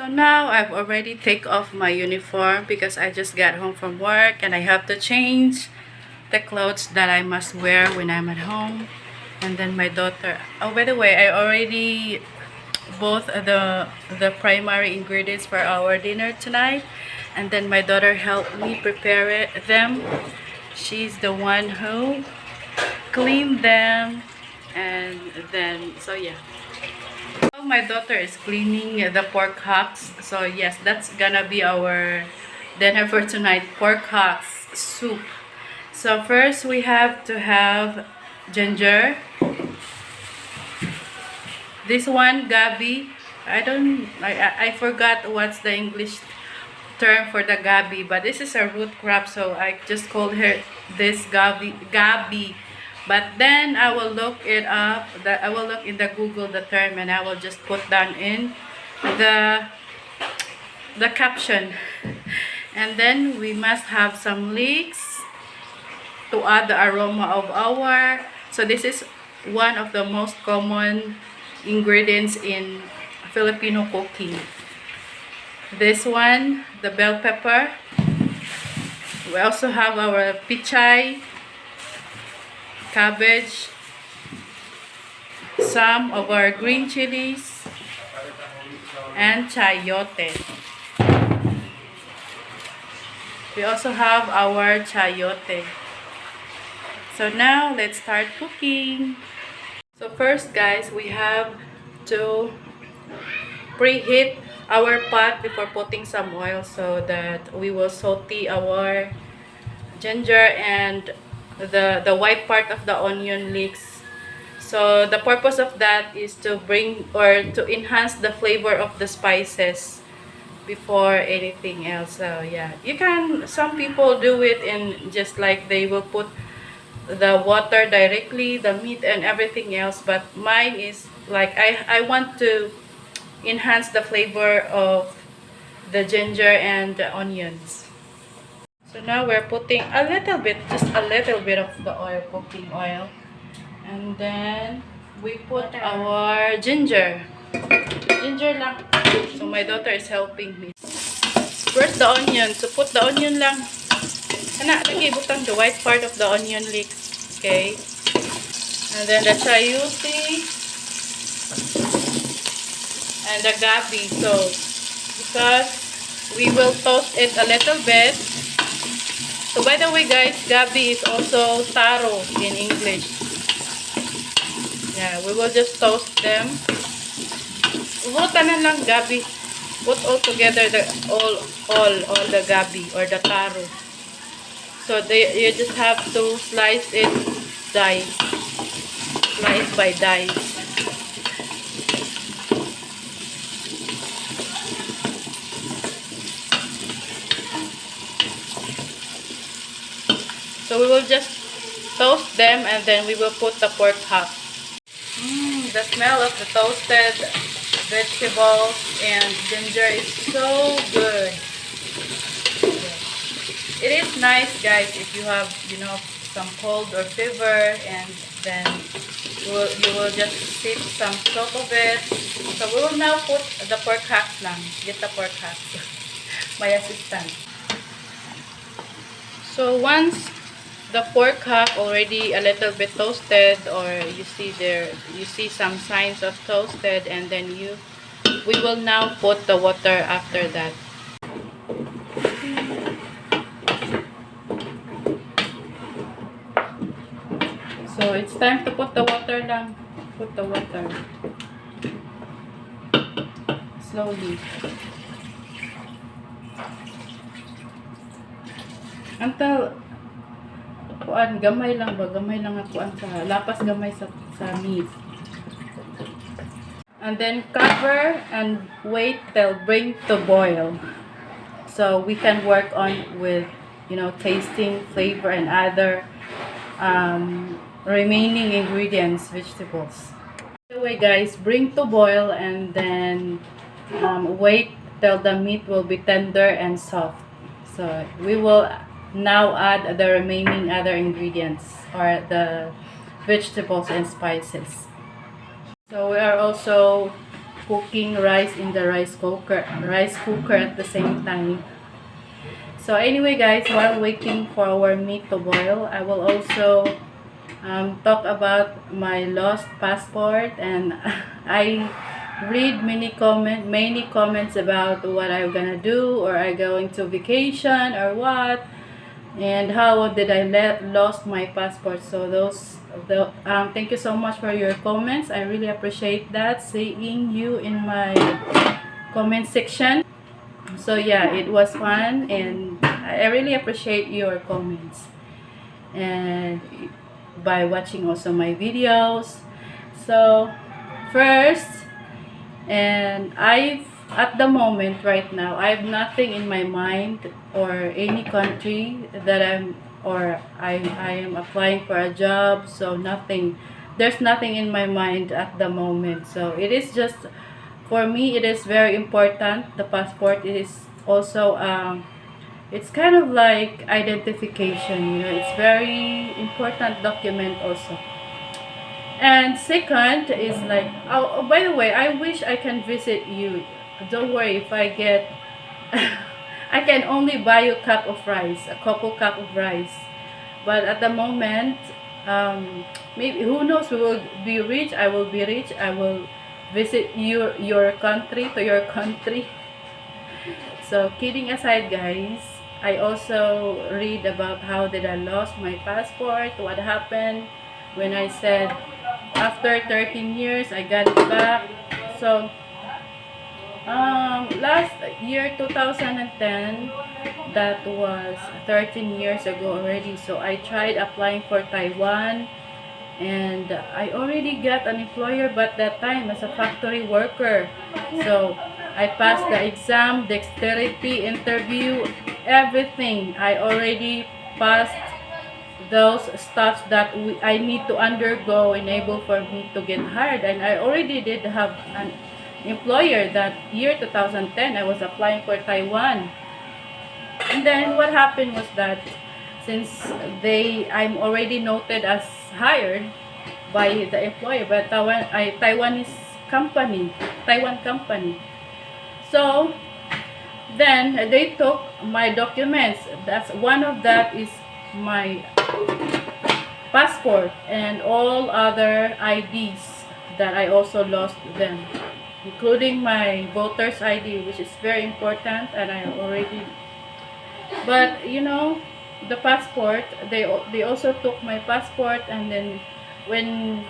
So now I've already take off my uniform because I just got home from work and I have to change the clothes that I must wear when I'm at home. And then my daughter, oh by the way, I already bought the primary ingredients for our dinner tonight, and then my daughter helped me prepare them. She's the one who cleaned them, and then so yeah. My daughter is cleaning the pork hocks. So yes, that's gonna be our dinner for tonight. Pork hocks soup. So first we have to have ginger. This one, gabi. I forgot what's the English term for the gabi, but this is a root crop, so I just called her this gabi. But then I will look it up. I will look in the Google the term, and I will just put down in the caption. And then we must have some leeks to add the aroma of our. So this is one of the most common ingredients in Filipino cooking. This one, the bell pepper. We also have our pichay, cabbage, some of our green chilies, and chayote. We also have our chayote. So now let's start cooking. So first guys, we have to preheat our pot before putting some oil so that we will saute our ginger and the white part of the onion leeks. So the purpose of that is to bring or to enhance the flavor of the spices before anything else. So yeah, you can, some people do it in just like they will put the water directly, the meat and everything else, but mine is like I want to enhance the flavor of the ginger and the onions. So now we're putting a little bit, just a little bit of the oil, cooking oil, and then we put our ginger lang. So my daughter is helping me. First the onion, so put the onion lang. Kana lagi butang the white part of the onion leeks, okay? And then the chayote and the gabi. So because we will toast it a little bit. So by the way guys, gabi is also taro in English. Yeah, we will just toast them. Tanan lang gabi. Put all together the all the gabi or the taro. So you just have to slice it dice. Slice by dice. So we will just toast them and then we will put the pork hocks. The smell of the toasted vegetables and ginger is so good. It is nice guys if you have, you know, some cold or fever, and then you will just sip some soap of it. So we will now put the pork hocks lang. Get the pork hocks. My assistant. So once the pork hock already a little bit toasted, or you see some signs of toasted, and then we will now put the water after that. So it's time to put the water lang. Put the water slowly until kuan gamay lang kuan sa lapas gamay sa meat. And then cover and wait till bring to boil. So we can work on with, you know, tasting flavor and other remaining ingredients, vegetables. By the way guys, bring to boil and then wait till the meat will be tender and soft. So we will now add the remaining other ingredients or the vegetables and spices. So we are also cooking rice in the rice cooker at the same time. So anyway guys, while waiting for our meat to boil, I will also talk about my lost passport, and I read many comments about what I'm gonna do, or I going to vacation or what, and how did I lost my passport. So thank you so much for your comments. I really appreciate that, seeing you in my comment section. So yeah, it was fun, and I really appreciate your comments, and by watching also my videos. So first, and at the moment right now, I have nothing in my mind or any country that I am applying for a job. So there's nothing in my mind at the moment. So it is just, for me, it is very important. The passport is also it's kind of like identification, it's very important document also. And second is like, oh, by the way, I wish I can visit you. Don't worry if I get I can only buy you a couple cup of rice. But at the moment, maybe, who knows, we will be rich, I will be rich, I will visit your country. So kidding aside guys, I also read about how did I lost my passport, what happened when I said after 13 years I got it back. So last year 2010, that was 13 years ago already. So I tried applying for Taiwan, and I already got an employer, but that time as a factory worker. So I passed the exam, dexterity interview, everything. I already passed those stuff that I need to undergo in able for me to get hired. And I already did have an employer that year 2010. I was applying for Taiwan. And then what happened was that since I'm already noted as hired by the employer, but Taiwan company. So then they took my documents. That's one of that is my passport and all other IDs that I also lost them, including my voter's ID, which is very important, and I already. But the passport, they also took my passport, and then when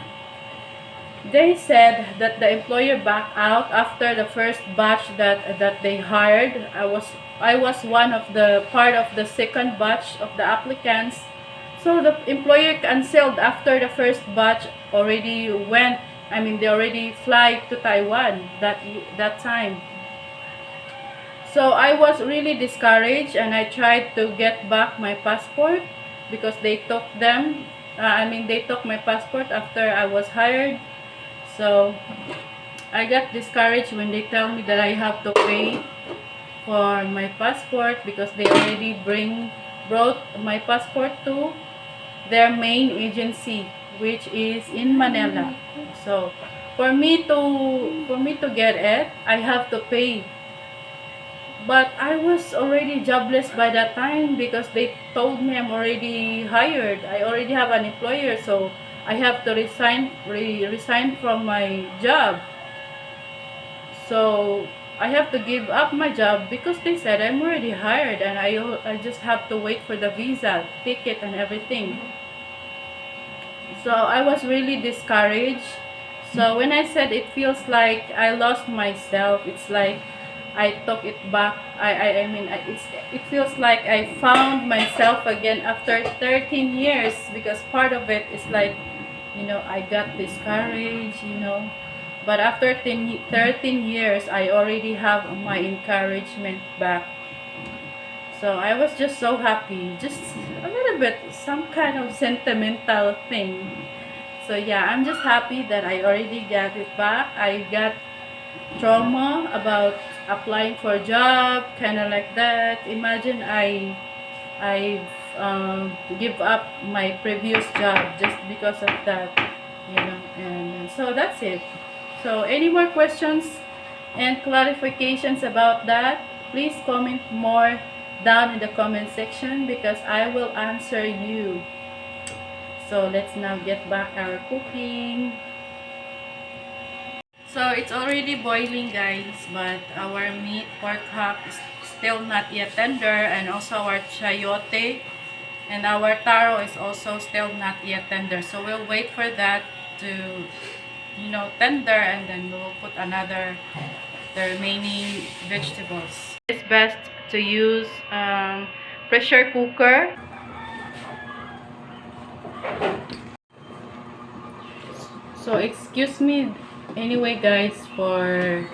they said that the employer backed out after the first batch that they hired, I was one of the part of the second batch of the applicants. So the employer canceled after the first batch already went. I mean, they already fly to Taiwan that time. So I was really discouraged, and I tried to get back my passport because they took them. They took my passport after I was hired. So I got discouraged when they tell me that I have to pay for my passport because they already brought my passport to their main agency, which is in Manila. So for me to get it, I have to pay. But I was already jobless by that time because they told me I'm already hired. I already have an employer, so I have to resign from my job. So I have to give up my job because they said I'm already hired, and I just have to wait for the visa, ticket, and everything. So I was really discouraged. So when I said it feels like I lost myself, it's like I took it back. It feels like I found myself again after 13 years, because part of it is like, I got discouraged, but after 13 years, I already have my encouragement back. So I was just so happy, just a little bit, some kind of sentimental thing. So yeah, I'm just happy that I already got it back. I got trauma about applying for a job, kind of like that. Imagine I give up my previous job just because of that, and so that's it. So any more questions and clarifications about that, please comment more down in the comment section because I will answer you. So let's now get back our cooking. So it's already boiling, guys, but our meat pork hock is still not yet tender, and also our chayote and our taro is also still not yet tender. So we'll wait for that to, tender, and then we'll put the remaining vegetables. It's best to use pressure cooker. So excuse me anyway, guys, for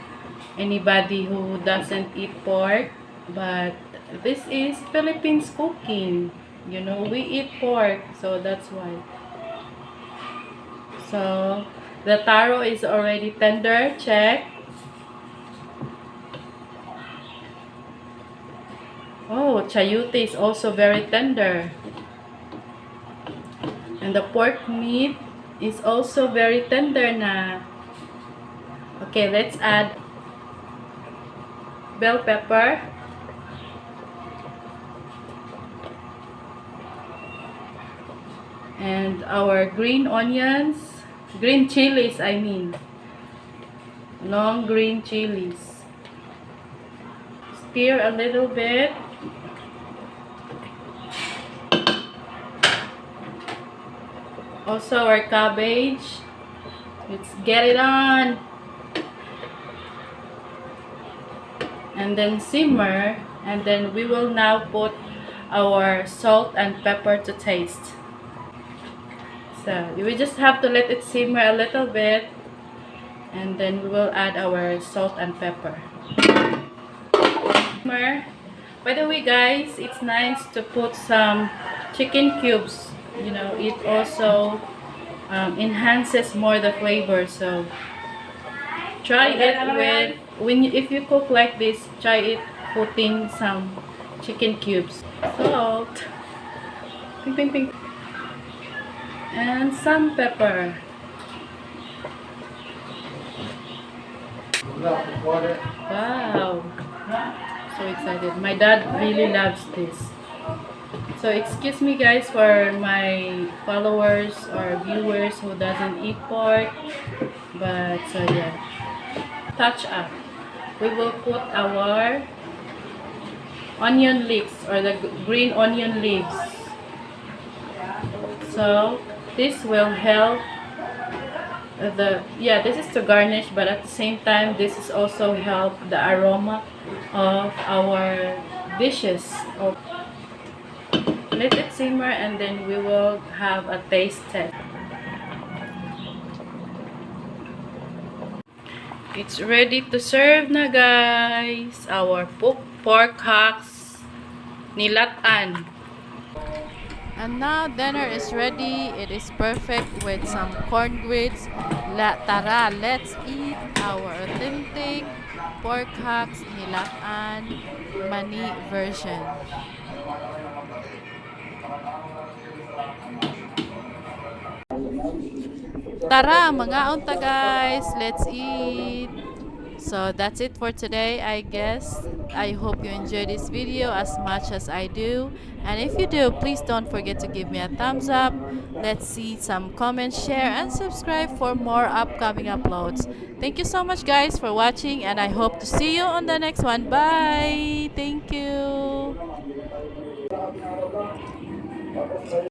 anybody who doesn't eat pork, but this is Philippines cooking. We eat pork, so that's why. So the taro is already tender, check. Oh, chayote is also very tender. And the pork meat is also very tender na. Okay, let's add bell pepper. And our green onions, green chilies, I mean. Long green chilies. Stir a little bit. Also our cabbage. Let's get it on. And then simmer. And then we will now put our salt and pepper to taste. So we just have to let it simmer a little bit. And then we will add our salt and pepper. By the way, guys, it's nice to put some chicken cubes. It also enhances more the flavor. So try it if you cook like this, try it putting some chicken cubes, salt, ping, ping, and some pepper. Wow, so excited. My dad really loves this. So excuse me, guys, for my followers or viewers who doesn't eat pork, but so yeah, touch up. We will put our onion leaves or the green onion leaves. So this will help this is to garnish, but at the same time this is also help the aroma of our dishes. Let it simmer and then we will have a taste test. It's ready to serve na, guys. Our pork hocks nilat-ang. And now dinner is ready. It is perfect with some corn grits. Tara, let's eat our authentic pork hocks nilat-ang mani version. Tara, mga unta, guys. Let's eat. So that's it for today, I guess. I hope you enjoyed this video as much as I do. And if you do, please don't forget to give me a thumbs up. Let's see some comments, share, and subscribe for more upcoming uploads. Thank you so much, guys, for watching, and I hope to see you on the next one. Bye! Thank you!